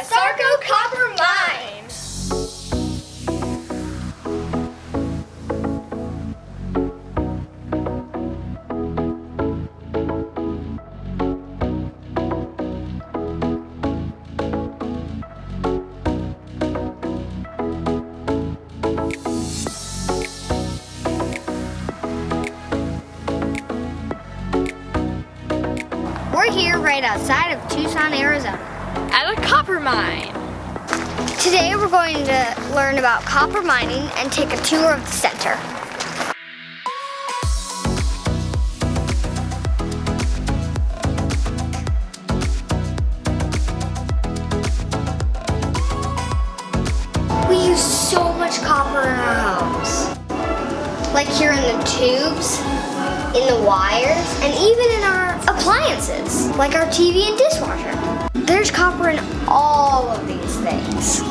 Asarco Copper Mine. We're here right outside of Tucson, Arizona, At a copper mine. Today we're going to learn about copper mining and take a tour of the center. We use so much copper in our homes. Like here in the tubes, in the wires, and even in our appliances, like our TV and dishwasher. There's copper in all of these things.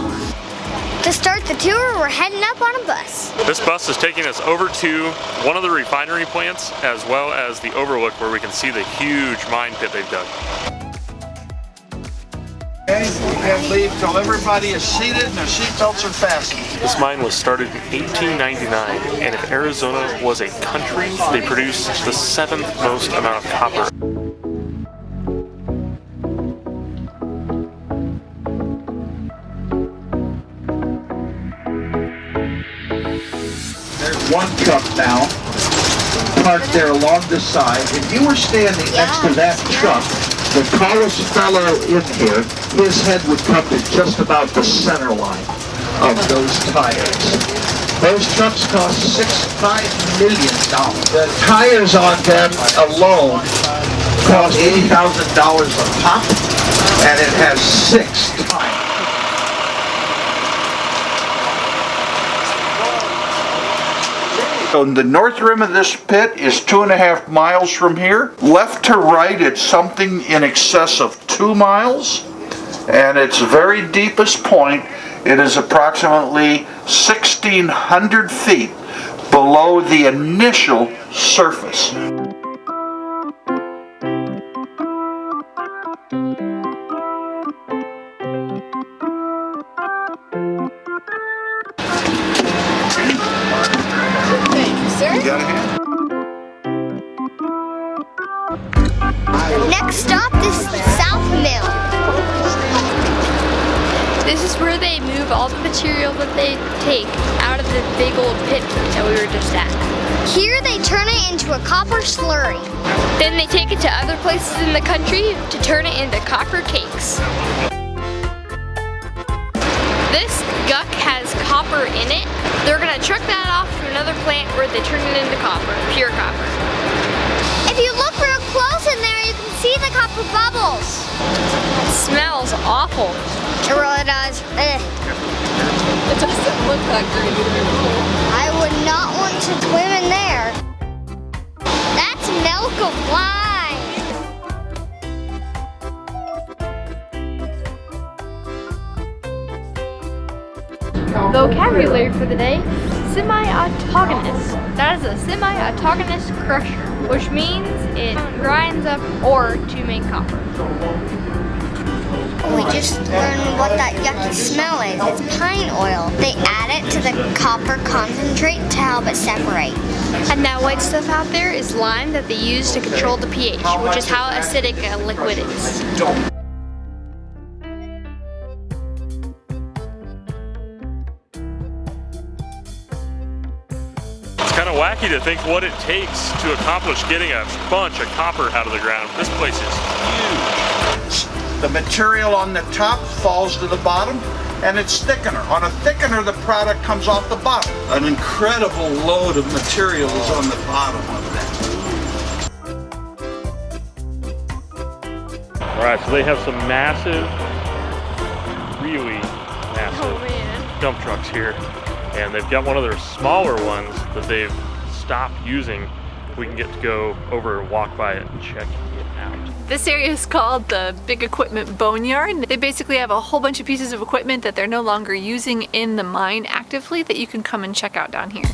To start the tour, we're heading up on a bus. This bus is taking us over to one of the refinery plants, as well as the overlook where we can see the huge mine pit they've dug. Okay, we can't leave till everybody is seated and their seatbelts are fastened. This mine was started in 1899, and if Arizona was a country, they produced the 7th most amount of copper. There's one truck now parked there along the side. If you were standing next to that truck, the tallest fellow in here, his head would come to just about the center line of those tires. Those trucks cost $5 million. The tires on them alone cost $80,000 a pop, and it has 6 tires. So the north rim of this pit is 2.5 miles from here. Left to right, it's something in excess of 2 miles. And its very deepest point, it is approximately 1,600 feet below the initial surface. You got a hand? Next stop, this is the South Mill. This is where they move all the material that they take out of the big old pit that we were just at. Here they turn it into a copper slurry. Then they take it to other places in the country to turn it into copper cakes. This guck has copper in it. They're gonna truck that off to another plant where they turn it into copper, pure copper. If you look real close in there, you can see the copper bubbles. It smells awful. It really does. Ugh. It doesn't look that great either. I would not want to swim in there. That's milk of wine. Vocabulary for the day, semi-autogenous. That is a semi-autogenous crusher, which means it grinds up ore to make copper. We just learned what that yucky smell is. It's pine oil. They add it to the copper concentrate to help it separate. And that white stuff out there is lime that they use to control the pH, which is how acidic a liquid is. It's kind of wacky to think what it takes to accomplish getting a bunch of copper out of the ground. This place is huge. The material on the top falls to the bottom, and it's thickener. On a thickener, the product comes off the bottom. An incredible load of material is on the bottom of that. All right, so they have some massive, really massive dump trucks here. And they've got one of their smaller ones that they've stopped using. We can get to go over and walk by it and check it out. This area is called the Big Equipment Boneyard. They basically have a whole bunch of pieces of equipment that they're no longer using in the mine actively that you can come and check out down here.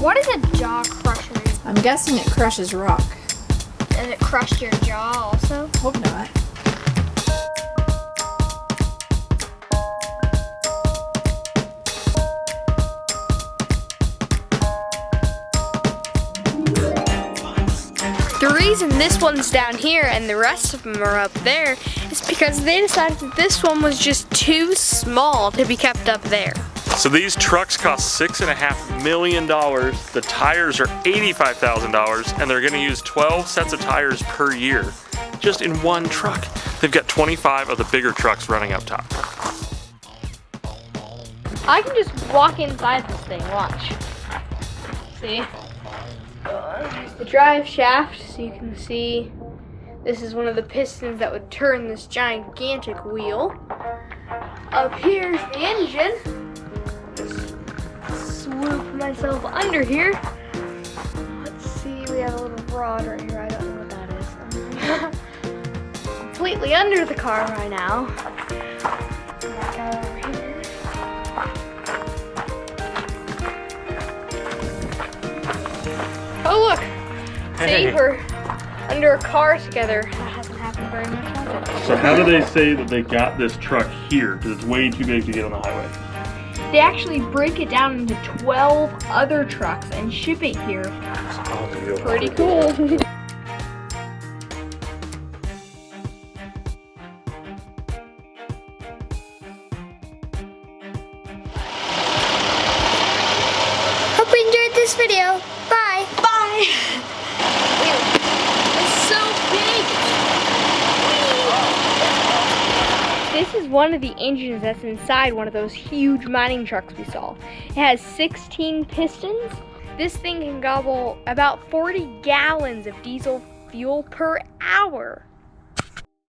What is a jaw crusher? I'm guessing it crushes rock. Does it crush your jaw also? Hope not. reason this one's down here and the rest of them are up there is because they decided that this one was just too small to be kept up there. So these trucks cost $6.5 million. The tires are $85,000, and they're gonna use 12 sets of tires per year, just in one truck. They've got 25 of the bigger trucks running up top. I can just walk inside this thing, watch. See? There's the drive shaft, so you can see this is one of the pistons that would turn this gigantic wheel. Up here's the engine. Swoop myself under here. Let's see, we have a little rod right here. I don't know what that is. Completely under the car right now. Back out over here. Oh look! Hey. See, we're under a car together. That hasn't happened very much, has it? So how do they say that they got this truck here? Because it's way too big to get on the highway. They actually break it down into 12 other trucks and ship it here. Pretty cool. Hope you enjoyed this video. Bye. Bye! It's so big! This is one of the engines that's inside one of those huge mining trucks we saw. It has 16 pistons. This thing can gobble about 40 gallons of diesel fuel per hour.